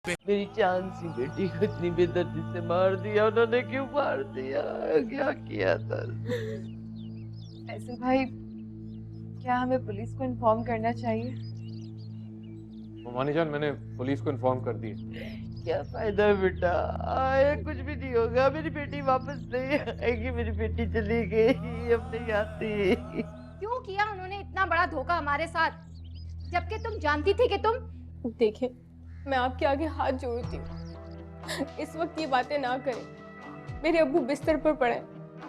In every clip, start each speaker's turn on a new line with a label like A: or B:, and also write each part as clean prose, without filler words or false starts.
A: मेरी चांद सी बेटी को इतनी बेदर्दी से मार दिया उन्होंने, क्यों मार दिया? क्या किया था?
B: फैसल भाई, क्या हमें पुलिस को इन्फॉर्म करना चाहिए?
C: मानी जान, मैंने पुलिस को इन्फॉर्म कर दी है।
A: क्या फायदा बेटा, आए कुछ भी नहीं होगा। मेरी बेटी वापस नहीं आएगी, मेरी बेटी चली गई, अब नहीं आती।
D: क्यों किया उन्होंने इतना बड़ा धोखा हमारे साथ, जबकि तुम जानती थी कि तुम।
B: देखिए, मैं आपके आगे हाथ जोड़ती हूँ, इस वक्त ये बातें ना करें। मेरे अब्बू बिस्तर पर पड़े,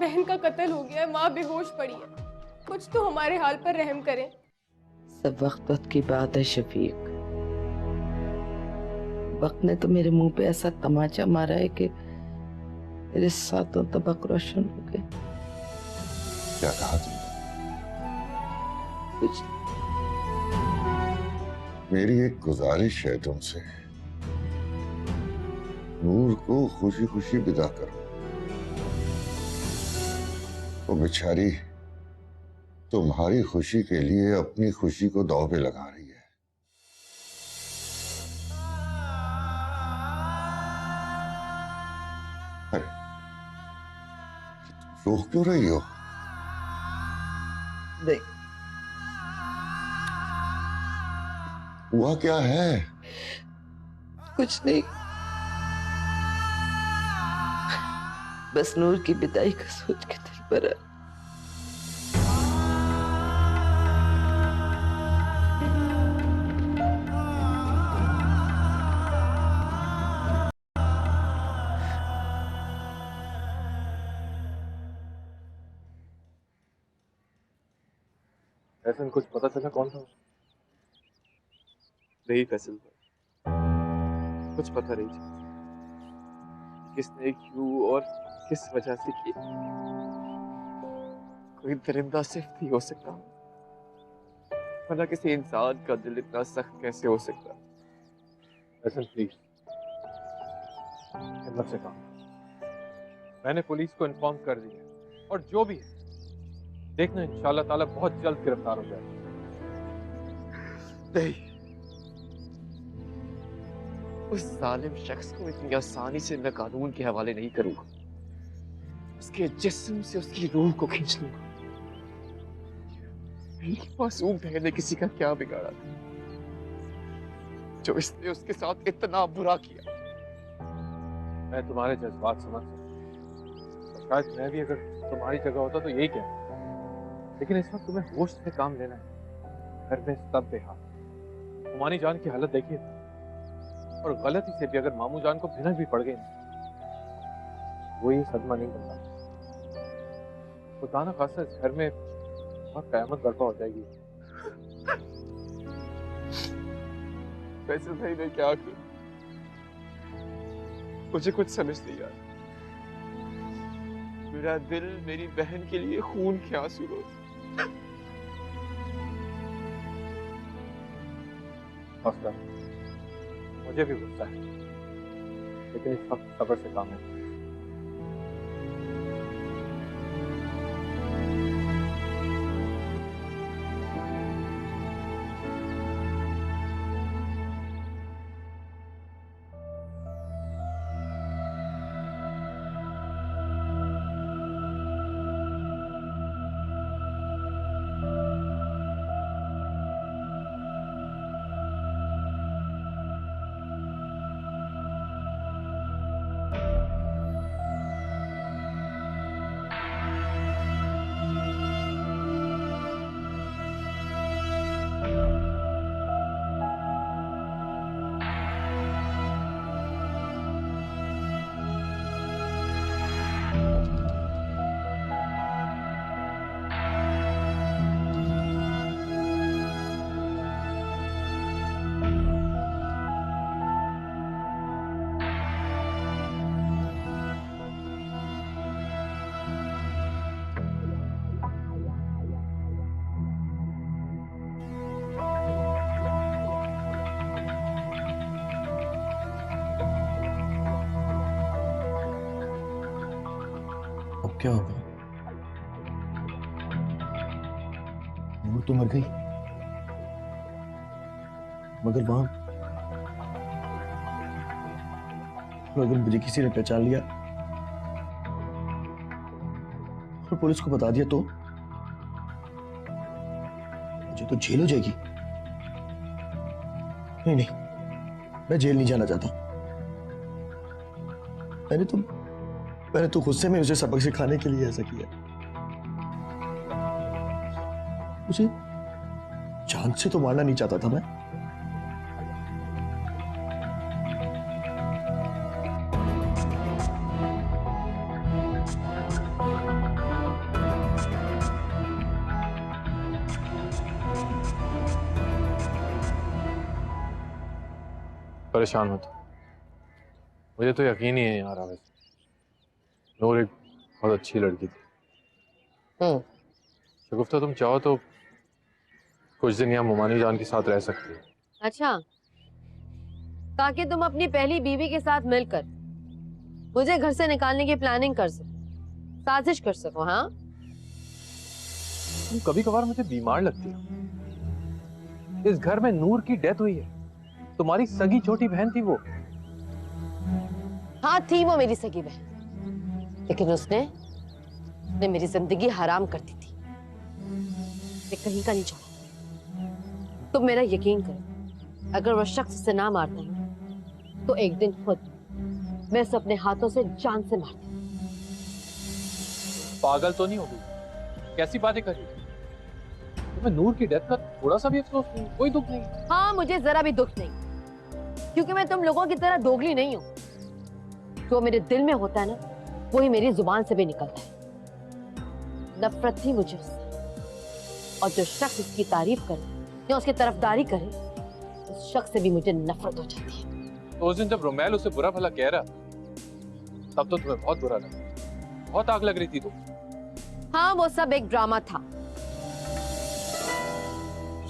B: बहन का कत्ल हो गया है, माँ बेहोश पड़ी है। कुछ तो हमारे हाल पर रहम करें।
A: सब वक्त की बात है शफीक। वक्त ने तो मेरे मुंह पे ऐसा तमाचा मारा है कि मेरे सातों तबक रोशन हो गए।
E: क्या कहा तुमने?
A: कुछ
E: मेरी एक गुजारिश है तुमसे, नूर को खुशी खुशी विदा करो। वो बेचारी तुम्हारी खुशी के लिए अपनी खुशी को दांव पे लगा रही है। अरे, रो क्यों रही हो?
A: नहीं,
E: हुआ क्या है?
A: कुछ नहीं, बस नूर की विदाई का सोच के दिल भरा।
C: ऐसा कुछ पता चला कौन था?
F: नहीं फैसल भाई, कुछ पता नहीं चला किसने, क्यों और किस वजह से की। कोई दरिंदा सिर्फ नहीं हो सकता, वरना किसी इंसान का दिल इतना सख्त कैसे हो सकता?
C: ऐसा प्लीज हिम्मत से काम। मैंने पुलिस को इन्फॉर्म कर दिया है, और जो भी है देखना इंशाल्लाह ताला बहुत जल्द गिरफ्तार हो जाएगा।
F: नहीं, उस जालिम शख्स को इतनी आसानी से मैं कानून के हवाले नहीं करूंगा। उसके जिस्म से उसकी रूह को खींच लूंगा। मेरी मासूम बहन ने किसी का क्या बिगाड़ा था जो इसने उसके साथ इतना बुरा किया?
C: मैं तुम्हारे जज्बात समझ सकता हूं, और शायद मैं भी अगर तुम्हारी जगह होता तो यही कहता, लेकिन इस वक्त तुम्हें होश से काम लेना है। घर में सब बेहाल, हुमानी जान की हालत देखिए, और गलती से भी अगर मामू जान को भिनक भी पड़ गई ना, वो ये सदमा नहीं बनता। खुदा ना खासा इस घर में बहुत कयामत बर्पा हो जाएगी।
F: वैसे भाई मैं क्या करूं? मुझे कुछ समझ नहीं आ रहा। मेरा दिल मेरी बहन के लिए खून के आंसू रोता।
C: हौसला, मुझे भी गुस्सा है, लेकिन इस वक्त सब्र से काम है।
G: अब क्या होगा? नूर तो मर गई, मगर वहां और अगर मुझे किसी ने पहचान लिया और पुलिस को बता दिया तो मुझे तो जेल हो जाएगी। नहीं नहीं, मैं जेल नहीं जाना चाहता। मैंने तो गुस्से में उसे सबक सिखाने के लिए ऐसा किया। उसे जान से तो मारना नहीं चाहता था मैं।
C: परेशान मत हो। मुझे तो यकीन ही नहीं आ रहा। वैसे नूर एक बहुत अच्छी लड़की थी। शगुफ्ता, तुम चाहो तो कुछ दिन यहाँ मुमानी जान के साथ रह सकती हो।
H: अच्छा, ताकि तुम अपनी पहली बीवी के साथ मिलकर मुझे घर से निकालने की प्लानिंग कर सको, साजिश कर सको। हाँ,
C: तुम कभी कभार मुझे बीमार लगती हो। इस घर में नूर की डेथ हुई है। तुम्हारी सगी छोटी बहन थी वो।
H: हाँ थी वो मेरी सगी बहन, लेकिन उसने मेरी जिंदगी हराम कर दी थी। मैं कहीं का नहीं छोड़ा। तुम मेरा यकीन करो, अगर वो शख्स उसे ना मारता है तो एक दिन खुद मैं उसे अपने हाथों से जान से मार दूं।
C: पागल तो नहीं हो गई? कैसी बातें कर रही हो? तुम्हें नूर की डेथ का थोड़ा सा भी अफसोस नहीं, कोई दुख नहीं?
H: हाँ, मुझे जरा भी दुख नहीं, क्योंकि मैं तुम लोगों की तरह दोगली नहीं हूं। जो मेरे दिल में होता है ना, वही मेरी जुबान से भी निकलता है। नफरत थी मुझे उससे, और जो शख्स उसकी तारीफ करे या उसकी तरफदारी करे, उस शख्स से भी मुझे नफरत हो जाती है।
C: तो उस दिन जब रोमेल उसे बुरा भला कह रहा, तब तो तुम्हें बहुत बुरा लगा, बहुत आग लग रही थी तुम।
H: हाँ, वो सब एक ड्रामा था।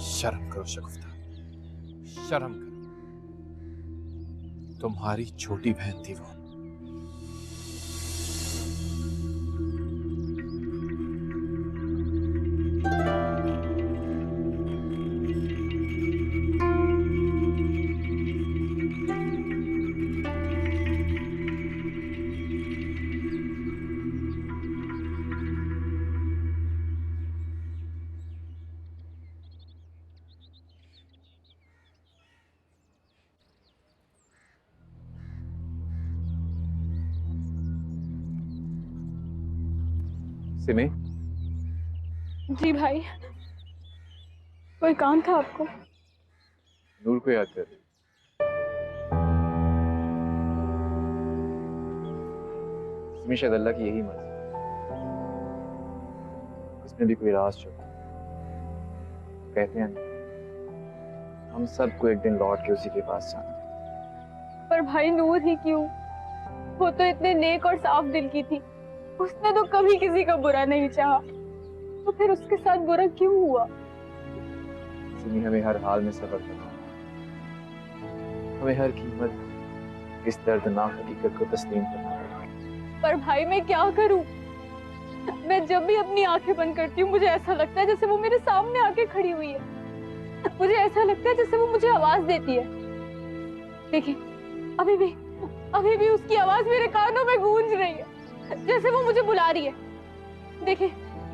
C: शर्म करो शगुफ्ता, शर्म करो। तुम्हारी छोटी बहन थी वो। सिमी,
B: जी भाई, कोई काम था आपको?
C: नूर को याद कर रही? सिमी, शायद अल्लाह की यही मर्जी, उसमें भी कोई राज छुपा। कहते हैं हम सबको एक दिन लौट के उसी के पास जाना।
B: पर भाई नूर ही क्यों? वो तो इतने नेक और साफ दिल की थी। उसने तो कभी किसी का बुरा नहीं चाहा, तो फिर उसके साथ बुरा क्यों हुआ?
C: सिमी, हमें हर हाल में सब्र करना है। हमें हर कीमत इस दर्दनाक हकीकत को तस्लीम करना है।
B: पर भाई मैं क्या करूं? मैं जब भी अपनी आंखें बंद करती हूँ, मुझे ऐसा लगता है जैसे वो मेरे सामने आके खड़ी हुई है। मुझे ऐसा लगता है जैसे वो मुझे आवाज देती है। देखिए, अभी भी उसकी आवाज मेरे कानों में गूंज रही है, जैसे वो मुझे बुला रही है। देखिए,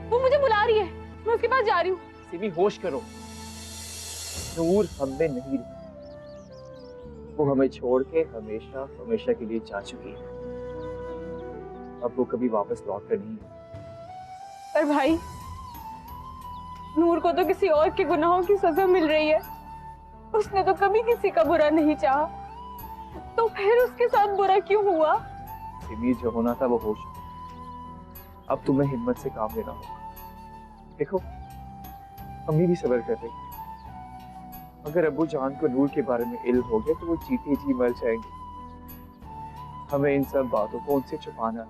B: वो मुझे बुला रही है, मैं उसके पास जा रही हूँ।
F: सिमी, होश करो। नूर हमें नहीं रही, वो हमें छोड़ के हमेशा हमेशा के लिए जा चुकी है। अब वो कभी वापस लौट कर नहीं।
B: पर भाई, नूर को तो किसी और के गुनाहों की सजा मिल रही है। उसने तो कभी किसी का बुरा नहीं चाहा, तो फिर उसके साथ बुरा क्यों हुआ?
F: सिमी, जो होना था वो हो चुका। अब तुम्हें हिम्मत से काम लेना होगा। देखो, अम्मी भी सब्र कर रही। अगर अब्बू जान को नूर के बारे में इल्म हो गया तो वो जीते जी मर जाएंगे। हमें इन सब बातों को उनसे छुपाना है।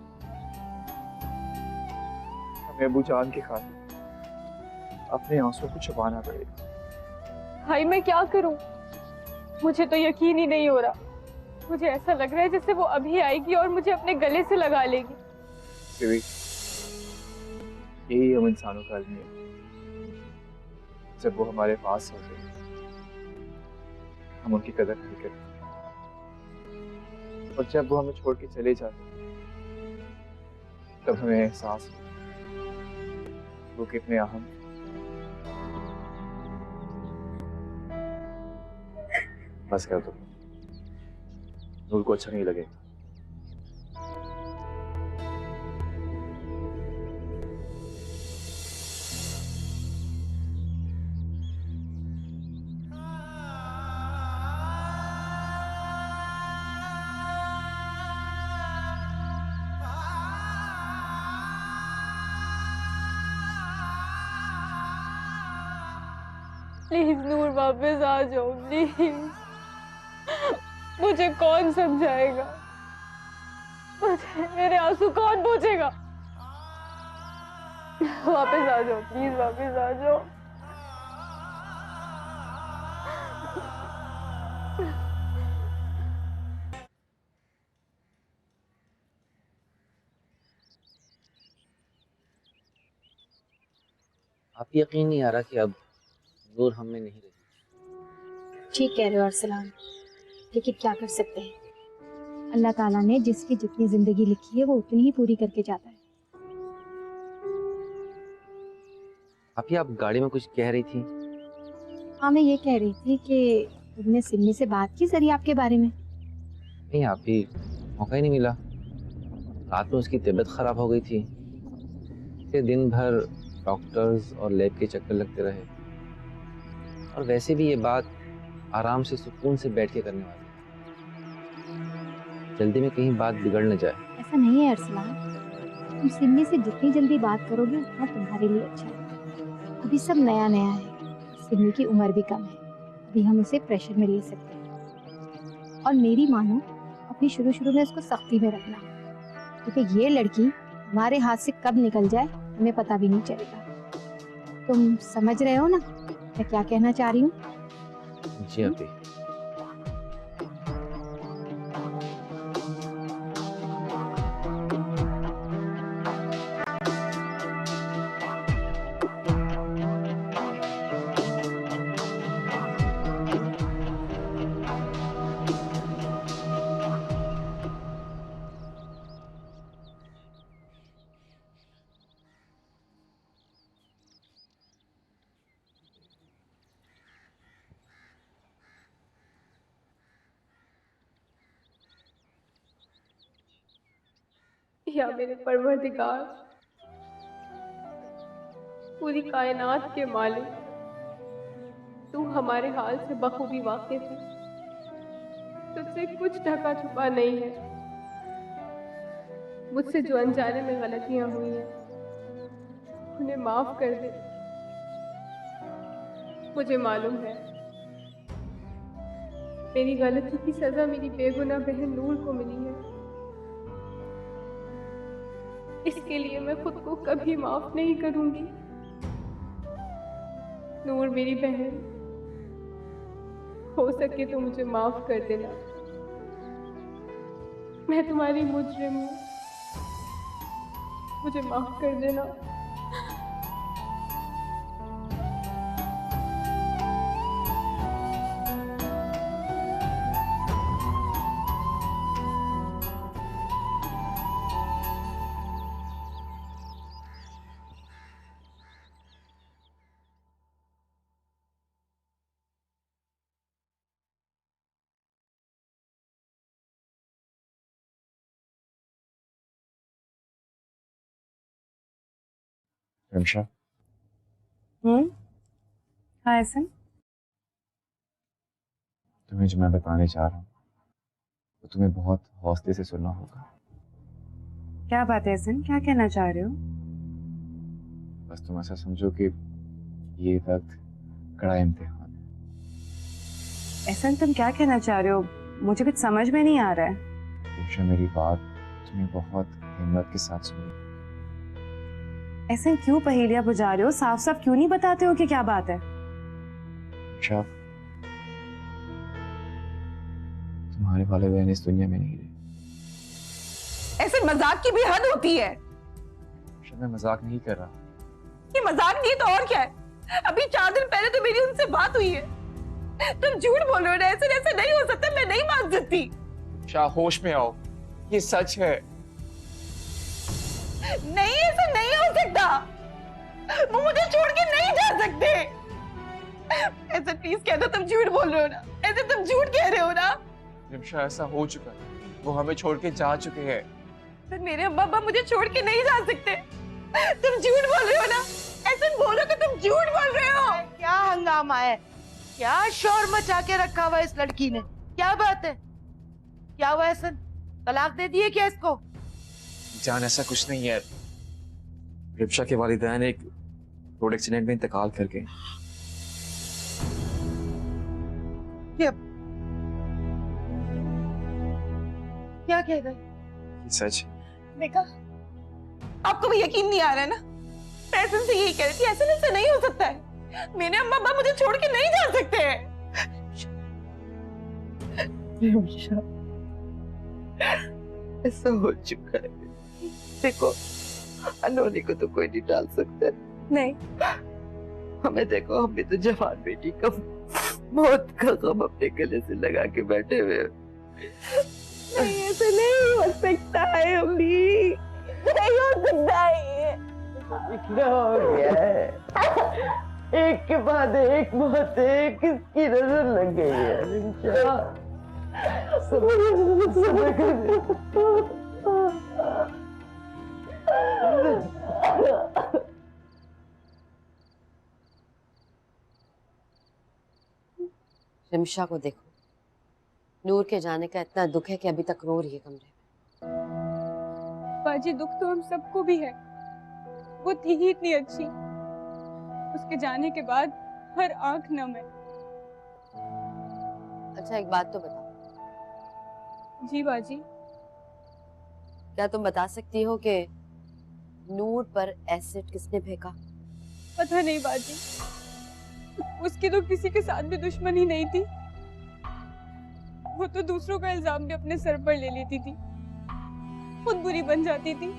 F: हमें अब्बू जान की खातिर अपने आंसुओं को छुपाना पड़ेगा।
B: भाई मैं क्या करूं? मुझे तो यकीन ही नहीं हो रहा। मुझे ऐसा लग रहा है जैसे वो अभी आएगी और मुझे अपने गले से लगा लेगी।
F: सिमी, यही हम इंसानों का अलमिया है। जब वो हमारे पास होते हैं, हम उनकी कदर नहीं करते। और जब वो हमें छोड़ के चले जाते तब हमें एहसास हुआ वो कितने अहम। बस कर दो, नूर को अच्छा नहीं लगेगा।
B: प्लीज नूर वापस आ जाओ प्लीज। मुझे कौन समझाएगा, मुझे मेरे आंसू कौन पूछेगा। वापस आ जाओ प्लीज, वापस आ जाओ।
I: आप यकीन नहीं आ रहा कि अब नूर हम में नहीं रही।
J: ठीक कह रहे हो अरसलान, लेकिन क्या कर सकते हैं। अल्लाह ताला ने जिसकी जितनी जिंदगी लिखी है वो उतनी ही पूरी करके जाता है।
I: आप गाड़ी में कुछ कह रही थी।
J: हाँ, मैं ये कह रही थी कि तुमने सिमी से बात की जरिए आपके बारे में।
I: नहीं, आप ही मौका ही नहीं मिला। रात में उसकी तबीयत खराब हो गई थी, फिर दिन भर डॉक्टर्स और लैब के चक्कर लगते रहे, और वैसे भी ये बात आराम से सुकून से बैठ के करने वाली, जल्दी में कहीं बात बिगड़ न जाए।
J: ऐसा नहीं है अरसलान, तुम सिमी से जितनी जल्दी बात करोगे उतना तुम्हारे लिए अच्छा है। अभी सब नया नया है, सिमी की उम्र भी कम है, अभी हम उसे प्रेशर में ले सकते हैं। और मेरी मानो, अपनी शुरू में उसको सख्ती में रखना, क्योंकि ये लड़की हमारे हाथ से कब निकल जाए हमें पता भी नहीं चलेगा। तुम समझ रहे हो ना मैं क्या कहना चाह रही हूँ?
I: जी अभी।
B: या मेरे परवरदिगार, पूरी कायनात के मालिक, तू हमारे हाल से बखूबी वाकिफ है। तुझसे कुछ ढका छुपा नहीं है। मुझसे जो अनजाने में गलतियां हुई हैं उन्हें माफ कर दे। मुझे मालूम है मेरी गलती की सजा मेरी बेगुनाह बहन नूर को मिली है। इसके लिए मैं खुद को कभी माफ नहीं करूंगी। नूर मेरी बहन, हो सके तो मुझे माफ कर देना। मैं तुम्हारी मुजरिम हूँ, मुझे माफ कर देना।
F: रमशा,
K: हाँ एहसन,
F: तुम्हें जो मैं बताने जा रहा हूँ वो तुम्हें बहुत हौसले से सुनना होगा।
K: क्या बात है एहसन, क्या कहना चाह रहे हो?
F: बस तुम ऐसा समझो कि ये वक्त कड़ा इम्तिहान है।
K: एहसन, तुम क्या कहना चाह रहे हो? मुझे कुछ समझ में नहीं आ रहा है।
F: रमशा, मेरी बात तुम्हें बहुत हिम्मत के साथ सुनी।
K: ऐसे क्यों पहेलियां बुझा रहे हो? साफ साफ क्यों नहीं बताते हो कि क्या बात है?
F: रमशा, तुम्हारे वाले बहन इस दुनिया में नहीं रहे।
L: ऐसे मजाक की भी हद होती है।
F: मैं मजाक नहीं कर रहा।
L: ये मजाक नहीं तो और क्या है? अभी 4 दिन पहले तो मेरी उनसे बात हुई है। तुम झूठ बोल रहे हो ना, ऐसे नहीं हो सकता। मैं नहीं मान सकती।
F: शाह होश में आओ, ये सच है।
L: नहीं, ऐसा नहीं हो सकता। वो मुझे छोड़ के नहीं जा सकते। ऐसा प्लीज कह दो, तुम झूठ बोल रहे हो ना, ऐसे तुम झूठ कह रहे हो ना।
F: रिमशा, ऐसा हो चुका है, वो हमें छोड़ के जा चुके हैं।
L: पर मेरे अम्मा अब्बा मुझे छोड़ के नहीं जा सकते। तुम झूठ बोल रहे हो ना, ऐसे बोलो कि तुम झूठ बोल रहे हो।
A: क्या हंगामा है, क्या शोर मचा के रखा हुआ इस लड़की ने? क्या बात है, क्या हुआ एहसन? तलाक दे दिए क्या इसको?
F: जान, ऐसा कुछ नहीं है। रिमशा के वालिदैन एक रोड एक्सीडेंट में इंतकाल कर गए।
A: क्या कह रहे?
F: ये सच है।
L: देखा, आपको भी यकीन नहीं आ रहा है ना? पैसे से यही कह रही थी, ऐसा नहीं हो सकता है। मेरे अम्मा अब्बा मुझे छोड़ के नहीं जा सकते।
A: ऐसा हो चुका है। देखो, अनहोनी को तो कोई नहीं टाल सकता।
L: नहीं,
A: हमें देखो, हम भी तो जवान बेटी का मौत का गम अपने गले से लगा के बैठे हुए हैं।
L: नहीं, ऐसा नहीं हो सकता है अम्मी, नहीं हो सकता है ये।
A: क्या हो गया है? एक के बाद एक मौत है, किसकी नजर लग गई है? रिमशा, सब्र कर।
H: रिमशा को देखो, नूर के जाने का इतना दुख है कि अभी तक रो रही है कमरे में।
B: बाजी, दुख तो हम सबको भी है। वो थी ही इतनी अच्छी, उसके जाने के बाद हर आंख नम है।
H: अच्छा, एक बात तो बताओ।
B: जी बाजी।
H: क्या तुम बता सकती हो कि नूर पर एसिड किसने फेंका?
B: पता नहीं बाजी, उसकी तो किसी के साथ भी दुश्मनी नहीं थी। वो तो दूसरों का इल्जाम भी अपने सर पर ले लेती थी, खुद बुरी बन जाती थी।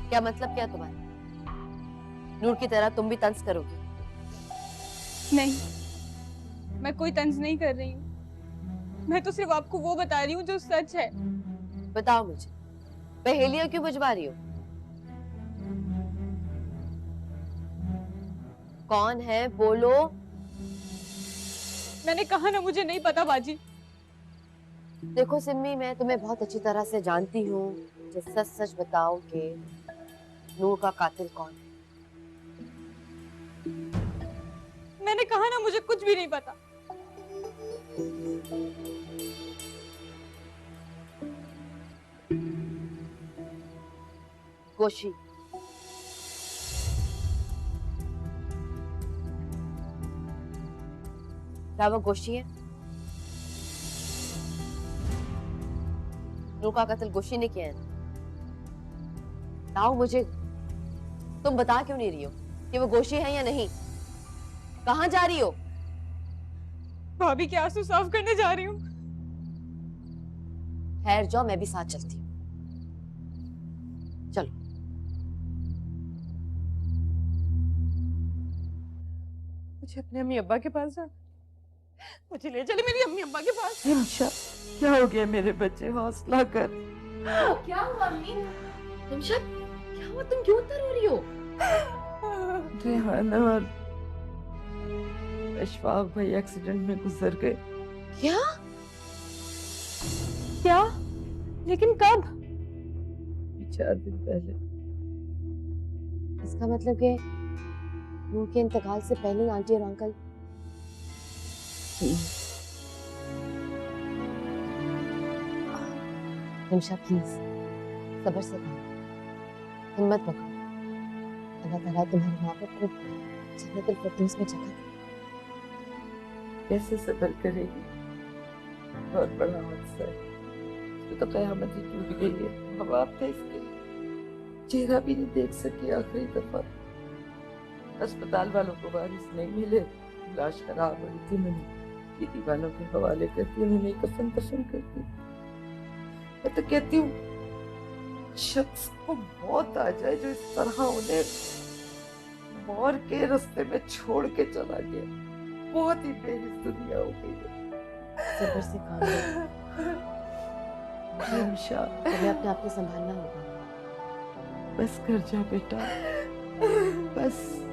H: क्या मतलब क्या तुम्हारा? नूर की तरह तुम भी तंज करोगी?
B: नहीं, मैं कोई तंज नहीं कर रही हूँ। मैं तो सिर्फ आपको वो बता रही हूँ जो सच है।
H: बताओ मुझे, पहेलियां क्यों बुझवा रही हो? कौन है, बोलो।
B: मैंने कहा ना, मुझे नहीं पता बाजी।
H: देखो सिम्मी, मैं तुम्हें बहुत अच्छी तरह से जानती हूँ। मुझे सच सच बताओ कि नूर का कातिल कौन है?
B: मैंने कहा ना, मुझे कुछ भी नहीं पता।
H: गोशी, क्या वो गोशी है? नूर का कत्ल गोशी ने किया है? बताओ मुझे, तुम बता क्यों नहीं रही हो कि वो गोशी है या नहीं? कहाँ जा रही हो?
B: भाभी के आंसू साफ करने जा रही हूँ।
H: ठहर जाओ, मैं भी साथ चलती हूँ। चलो।
B: मुझे अपने अम्मी अब्बा के पास जाना, मुझे ले चले मेरी अम्मी अब्बा के पास।
A: रिमशा, क्या हो गया मेरे बच्चे? हौसला कर।
H: क्या हुआ अम्मी? रिमशा, क्या हुआ? तुम क्यों इतना रो रही हो?
A: रेहाना और अशफाक भाई एक्सीडेंट में गुजर गए।
H: क्या?
B: क्या? लेकिन कब?
A: 4 दिन पहले।
H: इसका मतलब कि नूर के इंतकाल से पहले ही आंटी और अंकल। रिमशा प्लीज सब्र से कहो, हिम्मत पकड़ो। अल्लाह ताला तुम्हारी माँ को जन्नतुल फिरदौस में जगह दे।
A: कैसे सब्र करेगी? बहुत बड़ा हादसा है, तो कयामत ही टूट गई है। हम आप थे इसके चेहरा भी नहीं देख सके आखिरी दफा। अस्पताल वालों को वारिस नहीं मिले, लाश खराब हो रही थी। मैंने दीदी वालों के हवाले करती, उन्होंने कफन दफन कर दी। मैं तो कहती हूँ, शख्स को मौत आ जाए जो इस तरह उन्हें मौत के रास्ते में छोड़ के चला गया। बहुत ही बेहिस दुनिया हो गई है।
H: सब्र से काम लो।
A: निमिषा,
H: तुम्हें अपने आप को संभालना होगा।
A: बस कर जा बेटा, बस।